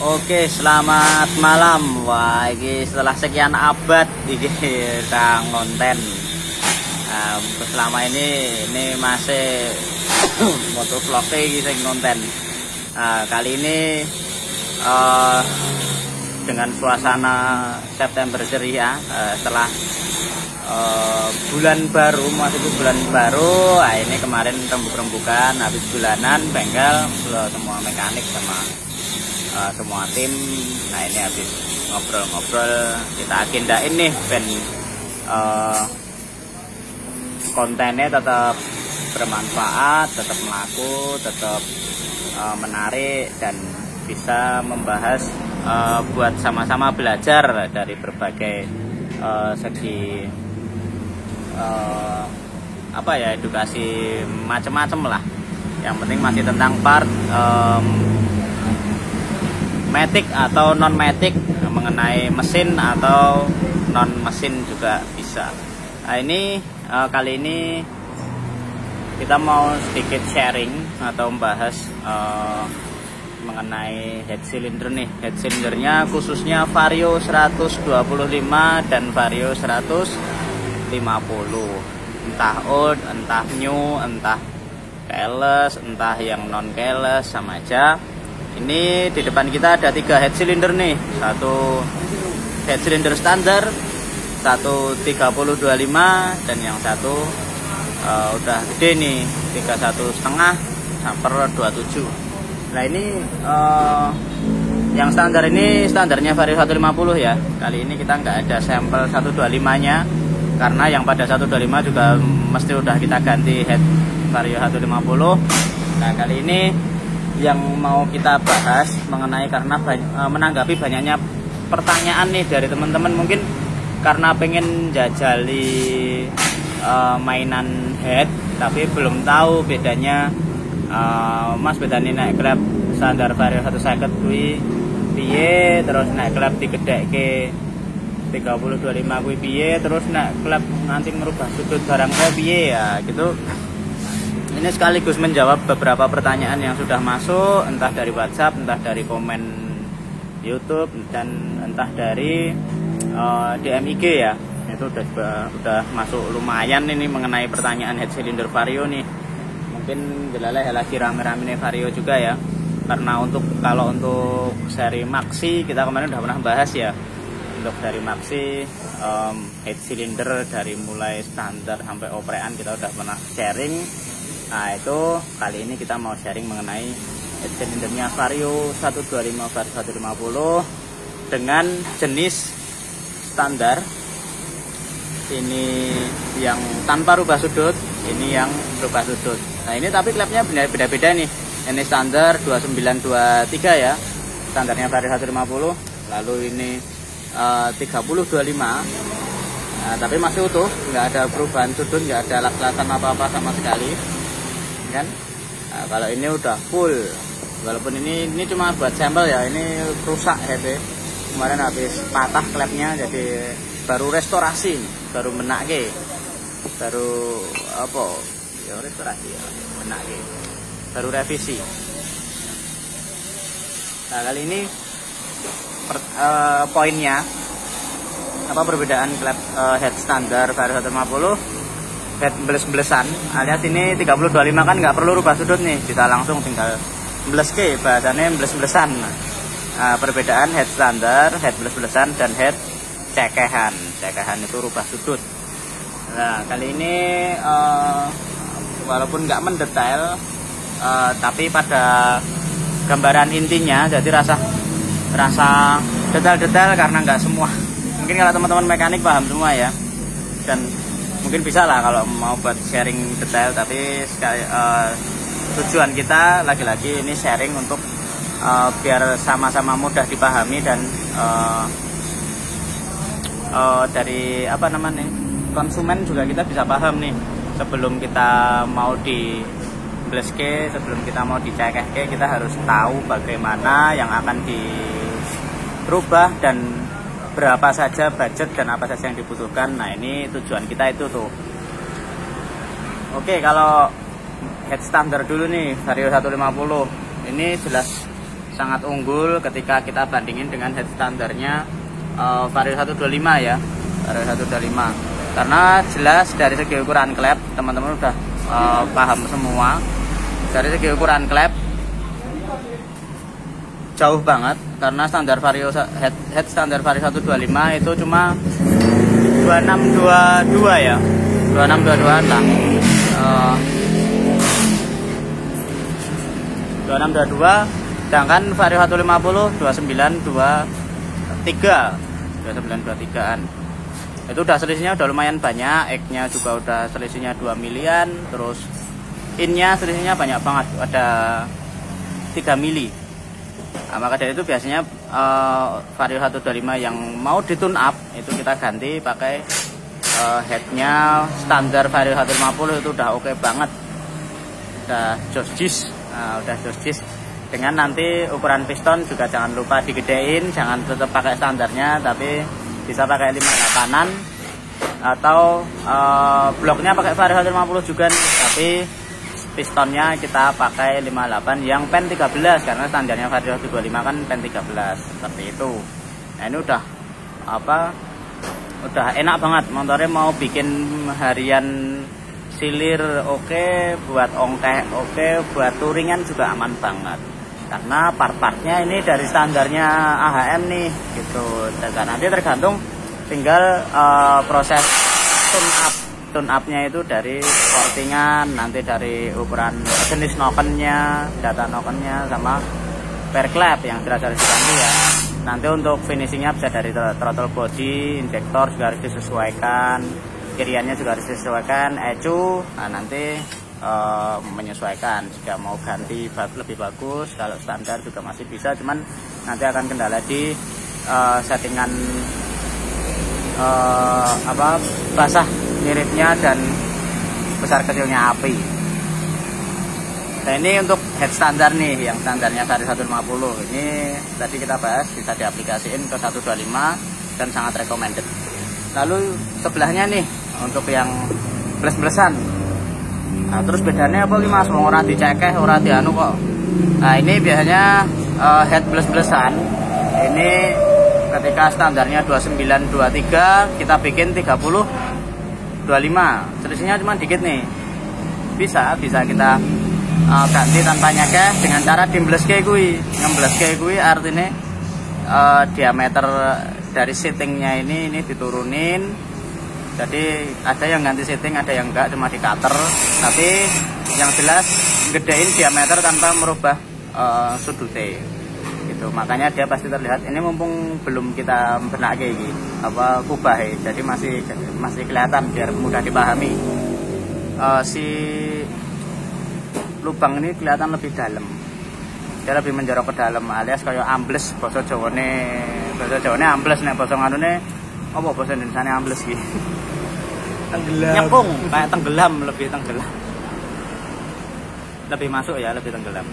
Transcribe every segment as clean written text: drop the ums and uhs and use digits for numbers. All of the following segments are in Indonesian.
Oke, selamat malam. Wah, ini setelah sekian abad iki kita konten. Selama ini masih motovlog iki sing konten. Kali ini dengan suasana September ceria setelah bulan baru, masuk bulan baru. Ini kemarin rembuk-rembukan, habis bulanan bengkel semua mekanik sama semua tim. Nah, ini habis ngobrol-ngobrol, kita agendain nih kontennya tetap bermanfaat, tetap melaku, tetap menarik, dan bisa membahas buat sama-sama belajar dari berbagai segi edukasi macam-macam lah. Yang penting masih tentang part matic atau non matic, mengenai mesin atau non mesin juga bisa. Nah, ini kali ini kita mau sedikit sharing atau membahas mengenai head cylinder nih. Head cylindernya khususnya Vario 125 dan Vario 150. Entah old, entah new, entah keyless, entah yang non keyless, sama aja. Ini di depan kita ada 3 head cylinder nih. Satu head cylinder standar, satu 3025, dan yang satu udah gede nih, 31,5 sampai 27. Nah, ini yang standar ini standarnya Vario 150 ya. Kali ini kita nggak ada sampel 125 nya, karena yang pada 125 juga mesti udah kita ganti head Vario 150. Nah, kali ini yang mau kita bahas mengenai, karena menanggapi banyaknya pertanyaan nih dari teman-teman, mungkin karena pengen jajali mainan head tapi belum tahu bedanya. Mas, bedanya naik klep standar Vario 150 kuwi piye, terus naik klep digedhekke 3025 kuwi piye, terus naik klep nanti merubah sudut barang piye ya gitu. Ini sekaligus menjawab beberapa pertanyaan yang sudah masuk, entah dari WhatsApp, entah dari komen YouTube, dan entah dari DM IG ya. Itu udah masuk lumayan ini mengenai pertanyaan head cylinder Vario nih. Mungkin gelalai lagi rame-rame Vario juga ya. Karena kalau untuk seri Maxi kita kemarin udah pernah bahas ya. Untuk seri Maxi head cylinder dari mulai standar sampai oprean kita udah pernah sharing. Nah, itu kali ini kita mau sharing mengenai head cylindernya Vario 125 Vario 150 dengan jenis standar. Ini yang tanpa rubah sudut, ini yang rubah sudut. Nah, ini tapi klepnya beda-beda nih. Ini standar 2923 ya, standarnya Vario 150. Lalu ini 3025. Nah, tapi masih utuh, nggak ada perubahan sudut, nggak ada lak-lakan apa-apa sama sekali kan. Nah, kalau ini udah full, walaupun ini cuma buat sampel ya, ini rusak headnya kemarin habis patah klepnya, jadi baru restorasi, baru menake, baru apa ya, restorasi ya, menake, baru revisi. Nah, kali ini poinnya apa, perbedaan klep head standar Vario 150 head beles-belesan, alias ini 3025 kan nggak perlu rubah sudut nih, kita langsung tinggal bleske, bahasanya beles-belesan. Perbedaan head standar, head beles-belesan, dan head cekehan. Cekehan itu rubah sudut. Nah, kali ini walaupun nggak mendetail, tapi pada gambaran intinya, jadi rasa detail-detail karena nggak semua. Mungkin kalau teman-teman mekanik paham semua ya, dan mungkin bisa lah kalau mau buat sharing detail, tapi tujuan kita lagi-lagi ini sharing untuk biar sama-sama mudah dipahami, dan dari konsumen juga kita bisa paham nih, sebelum kita mau di bleske, sebelum kita mau dicekehke, kita harus tahu bagaimana yang akan dirubah dan berapa saja budget dan apa saja yang dibutuhkan. Nah, ini tujuan kita itu tuh. Oke, kalau head standar dulu nih Vario 150, ini jelas sangat unggul ketika kita bandingin dengan head standarnya Vario 125 ya, Vario 125. Karena jelas dari segi ukuran klep teman-teman udah paham semua. Dari segi ukuran klep jauh banget, karena standar Vario head standar Vario 125 itu cuma 2622 ya, 2622 lah. 2622, sedangkan Vario 150 2923-an. Itu udah selisihnya udah lumayan banyak, X-nya juga udah selisihnya 2 milian, terus in-nya selisihnya banyak banget, ada 3 mili. Nah, maka dari itu biasanya Vario 125 yang mau ditune up itu kita ganti pakai headnya standar Vario 150, itu udah oke banget, udah josjis. Nah, udah josjis. Dengan nanti ukuran piston juga jangan lupa digedein, jangan tetap pakai standarnya, tapi bisa pakai 58an atau bloknya pakai Vario 150 juga nih, tapi pistonnya kita pakai 58 yang pen 13, karena standarnya Vario 125 kan pen 13 seperti itu. Nah, ini udah enak banget, motornya mau bikin harian silir oke, buat ongkeh oke, buat touringan juga aman banget. Karena part-partnya ini dari standarnya AHM nih gitu. Dan nanti tergantung tinggal proses tune up-nya itu dari portingan, nanti dari ukuran jenis nokennya, data nokennya, sama per clap yang sudah harus diganti ya. Nanti untuk finishingnya bisa dari throttle body, injektor juga harus disesuaikan, kiriannya juga harus disesuaikan, ECU, nah nanti menyesuaikan jika mau ganti lebih bagus. Kalau standar juga masih bisa, cuman nanti akan kendala di settingan basah miripnya dan besar kecilnya api. Nah, ini untuk head standar nih, yang standarnya Vario 150 ini tadi kita bahas bisa diaplikasiin ke 125 dan sangat recommended. Lalu sebelahnya nih untuk yang bles-blesan. Nah, terus bedanya apa mas? Ora dicekeh, ora dianu kok. Nah, ini biasanya head bles-blesan. Ini ketika standarnya 2923 kita bikin 3025. Selisihnya cuma dikit nih. Bisa kita ganti tanpa nyekeh dengan cara dimbleske kuwi. Ngembleske kuwi artinya diameter dari settingnya ini diturunin. Jadi ada yang ganti setting, ada yang enggak, cuma di cutter. Tapi yang jelas gedein diameter tanpa merubah sudutnya gitu. Makanya dia pasti terlihat. Ini mumpung belum kita benak kayak gini kubah, jadi masih kelihatan biar mudah dipahami. Si lubang ini kelihatan lebih dalam, dia lebih menjorok ke dalam, alias kayak ambles. Bahasa Jawane ambles, nih bahasa nganune apa bahasa Indonesia ambles gitu. Tenggelam. Nyekung, kayak tenggelam, lebih tenggelam. Lebih masuk ya, lebih tenggelam.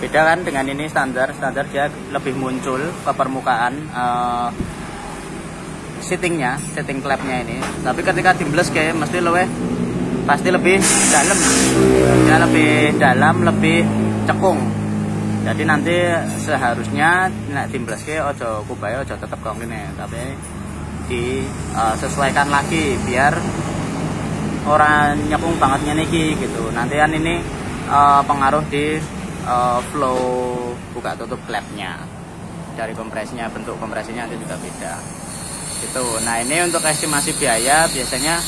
Beda kan dengan ini standar dia lebih muncul ke permukaan setting clapnya ini. Tapi ketika dimbles kayak pasti lebih dalam. Dia lebih dalam, lebih cekung. Jadi nanti seharusnya nek dimbles kayak ojo kubaya ojo tetep kong ini, tapi disesuaikan lagi biar orang nyekung banget niki gitu. Nanti kan ini pengaruh di flow buka tutup klapnya, dari kompresinya, bentuk kompresinya itu juga beda gitu. Nah, ini untuk estimasi biaya, biayanya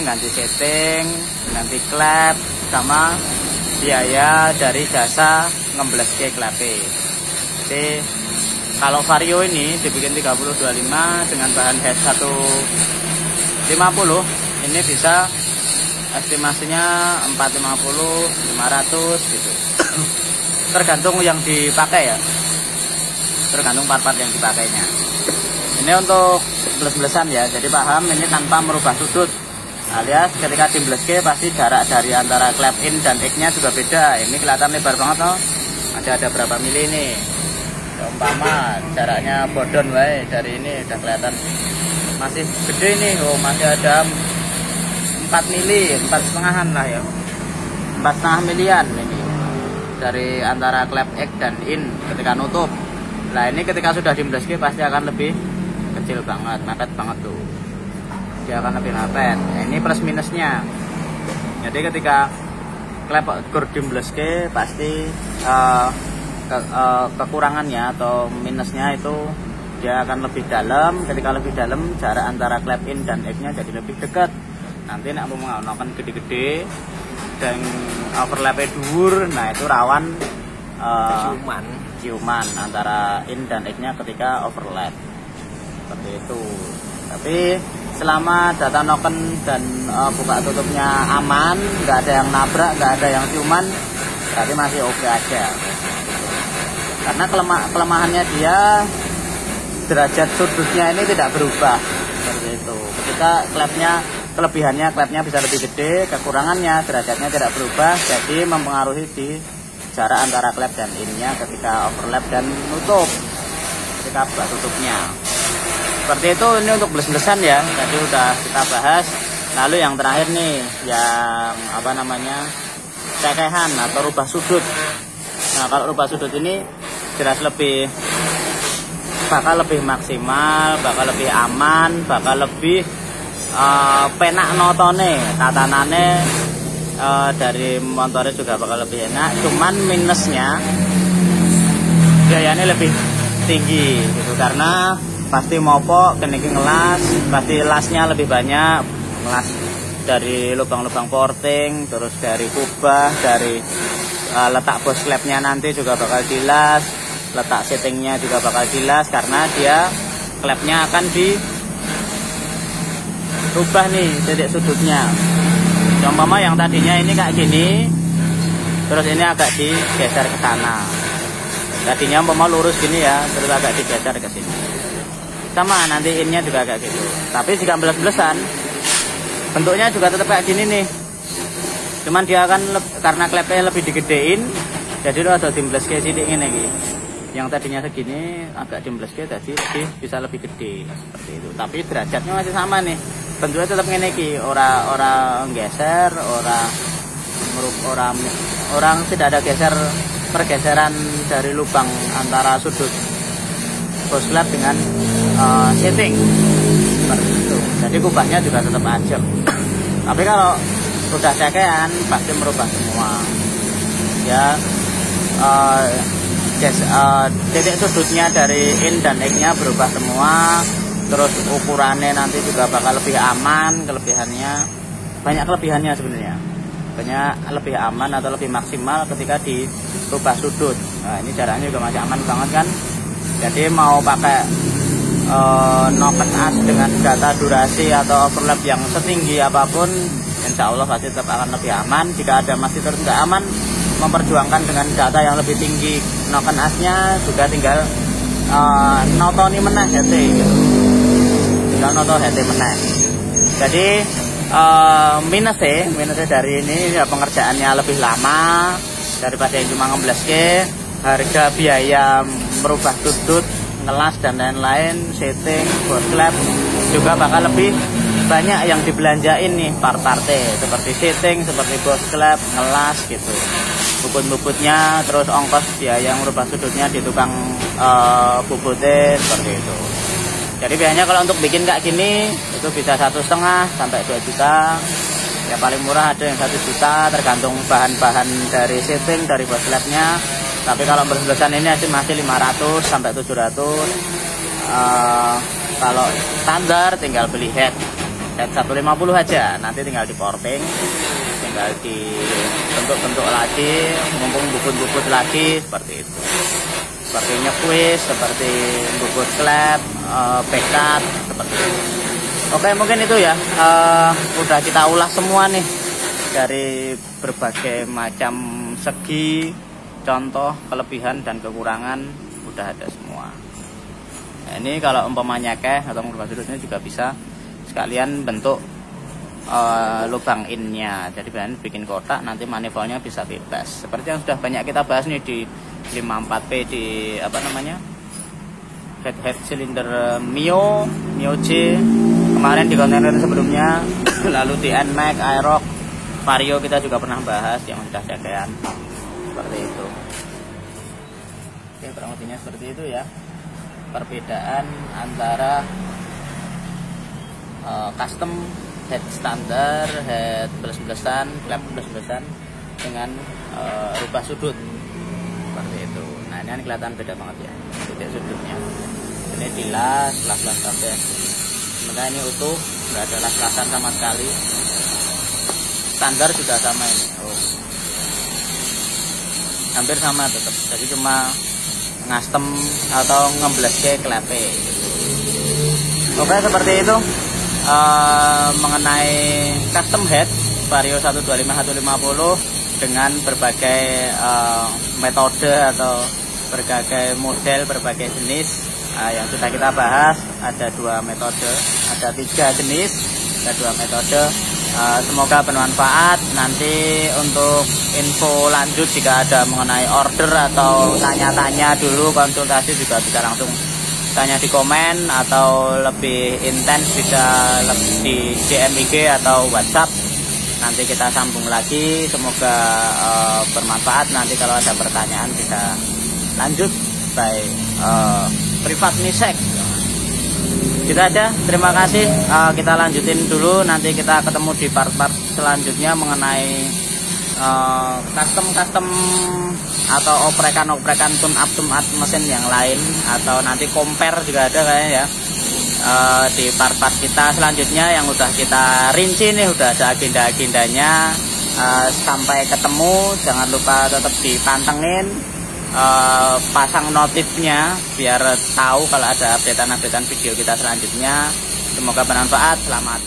ganti setting, ganti klep, sama biaya dari jasa ngembles klape. Jadi kalau Vario ini dibikin 3025 dengan bahan head 150, ini bisa estimasinya 450, 500 gitu. Tergantung yang dipakai ya. Tergantung part-part yang dipakainya. Ini untuk bles-blesan ya. Jadi paham, ini tanpa merubah sudut. Alias ketika dimbleske pasti jarak dari antara clap in dan X-nya juga beda. Ini kelihatan lebar banget loh. Ada berapa mili nih? Umpama jaraknya bodon wae dari ini udah kelihatan masih gede nih. Oh, masih ada 4 mili, 4,5-an lah ya, 4,5 milian ini. dari antara klep X dan in ketika nutup. Nah ini ketika sudah dimbleske pasti akan lebih kecil banget, mepet banget tuh. Dia akan lebih mepet. Nah, ini plus minusnya. Jadi ketika klep gur dimbleske pasti kekurangannya atau minusnya itu dia akan lebih dalam. Ketika lebih dalam, jarak antara klep in dan X nya jadi lebih dekat. Nanti nak mau menggunakan gede-gede dan overlapnya dhuwur, nah itu rawan ciuman antara in dan X nya ketika overlap seperti itu. Tapi selama data noken dan buka tutupnya aman, nggak ada yang nabrak, nggak ada yang ciuman, berarti masih oke aja. Karena kelemahannya dia derajat sudutnya ini tidak berubah seperti itu. Ketika kelebihannya klepnya bisa lebih gede, kekurangannya derajatnya tidak berubah, jadi mempengaruhi di jarak antara klep dan innya ketika overlap dan nutup, ketika buka tutupnya. Seperti itu. Ini untuk bles-blesan ya, tadi udah kita bahas. Lalu yang terakhir nih, yang apa namanya, cekehan atau rubah sudut. Nah kalau rubah sudut ini jelas bakal lebih maksimal, bakal lebih aman, bakal lebih penak notone, tatanane dari motornya juga bakal lebih enak. Cuman minusnya biayanya lebih tinggi gitu, karena pasti mopok, kena ngelas, pasti lasnya lebih banyak, ngelas dari lubang-lubang porting, terus dari kubah, dari letak bos klepnya nanti juga bakal dilas, letak settingnya juga bakal dilas, karena dia klepnya akan dirubah nih titik sudutnya. Umpama yang tadinya ini kayak gini, terus ini agak digeser ke sana. Tadinya umpama lurus gini ya, terus agak digeser ke sini. Sama nanti innya juga kayak gitu. Tapi jika beles-belesan, bentuknya juga tetap kayak gini nih. Cuman dia akan karena klepnya lebih digedein, jadi lo ada dimbleske sini ini. Yang tadinya segini agak dimbleske, jadi bisa lebih gede seperti itu. Tapi derajatnya masih sama nih. Bentuknya tetap ngene iki, orang geser, orang tidak ada pergeseran dari lubang antara sudut bos klep dengan setting seperti itu. Jadi kubahnya juga tetap ajak. Tapi kalau udah cekean pasti merubah semua. Ya titik sudutnya dari in dan X nya berubah semua. Terus ukurannya nanti juga bakal lebih aman, kelebihannya banyak kelebihannya sebenarnya. Banyak lebih aman atau lebih maksimal ketika dirubah sudut. Nah, ini jaraknya juga masih aman banget kan. Jadi mau pakai noken as dengan data durasi atau overlap yang setinggi apapun, insya Allah pasti tetap akan lebih aman. Jika ada masih terus nggak aman, memperjuangkan dengan data yang lebih tinggi noken asnya, juga tinggal notoni meneh gitu. Tinggal noto HT meneh. Jadi minusnya dari ini ya, pengerjaannya lebih lama daripada yang cuma ngebleske. Harga biaya merubah sudut, ngelas dan lain-lain, setting, bos klep juga bakal lebih banyak yang dibelanjain nih part-partnya, seperti setting, seperti bos klep, ngelas gitu, bubut-bubutnya, terus ongkos biaya merubah sudutnya di tukang bubutnya seperti itu. Jadi biasanya kalau untuk bikin kayak gini itu bisa 1,5 sampai 2 juta. Ya paling murah ada yang 1 juta, tergantung bahan-bahan dari setting, dari bos klepnya. Tapi kalau beres-beresan ini masih 500 sampai 700. Kalau standar tinggal beli head 150 aja, nanti tinggal di porting, tinggal dibentuk-bentuk lagi, mumpung bubut-bubut lagi seperti itu. Seperti nyekwis, seperti bubut klep, pekat, seperti itu. Oke, mungkin itu ya. Udah kita ulas semua nih dari berbagai macam segi, contoh, kelebihan dan kekurangan udah ada semua. Nah, ini kalau umpamanya atau merubah sudutnya juga bisa sekalian bentuk lubang innya. Jadi bikin kotak, nanti manifoldnya bisa bebas. Seperti yang sudah banyak kita bahas nih di 54P di apa namanya, head cylinder Mio J kemarin di konten sebelumnya. Lalu di NMAX, Aerox, Vario kita juga pernah bahas yang sudah cekean seperti itu. kurang lebihnya seperti itu ya perbedaan antara custom head standar, head plus-plusan, klep plus-plusan dengan rubah sudut seperti itu. Nah ini kan kelihatan beda banget ya titik sudutnya. Ini dilas, las-las kabeh. Sementara ini utuh, nggak ada las-lasan sama sekali. Standar juga sama ini. Hampir sama tetap. Jadi cuma ngastem atau ngebles ke klepe. Oke seperti itu. Mengenai custom head Vario 125 150 dengan berbagai metode atau berbagai model, berbagai jenis yang sudah kita bahas. Ada 2 metode, ada 3 jenis, ada 2 metode. Semoga bermanfaat. Nanti untuk info lanjut jika ada mengenai order atau tanya-tanya dulu, konsultasi juga bisa langsung tanya di komen, atau lebih intens bisa di DM IG atau WhatsApp. Nanti kita sambung lagi. Semoga bermanfaat. Nanti kalau ada pertanyaan bisa lanjut by privat misek. Gitu aja, terima kasih. Kita lanjutin dulu, nanti kita ketemu di part-part selanjutnya mengenai custom atau oprekan tune up mesin yang lain, atau nanti compare juga ada kayaknya ya. Di part-part kita selanjutnya yang udah kita rinci nih, udah ada agenda-agendanya. Sampai ketemu, jangan lupa tetap dipantengin, pasang notifnya biar tahu kalau ada updatean video kita selanjutnya. Semoga bermanfaat. Selamat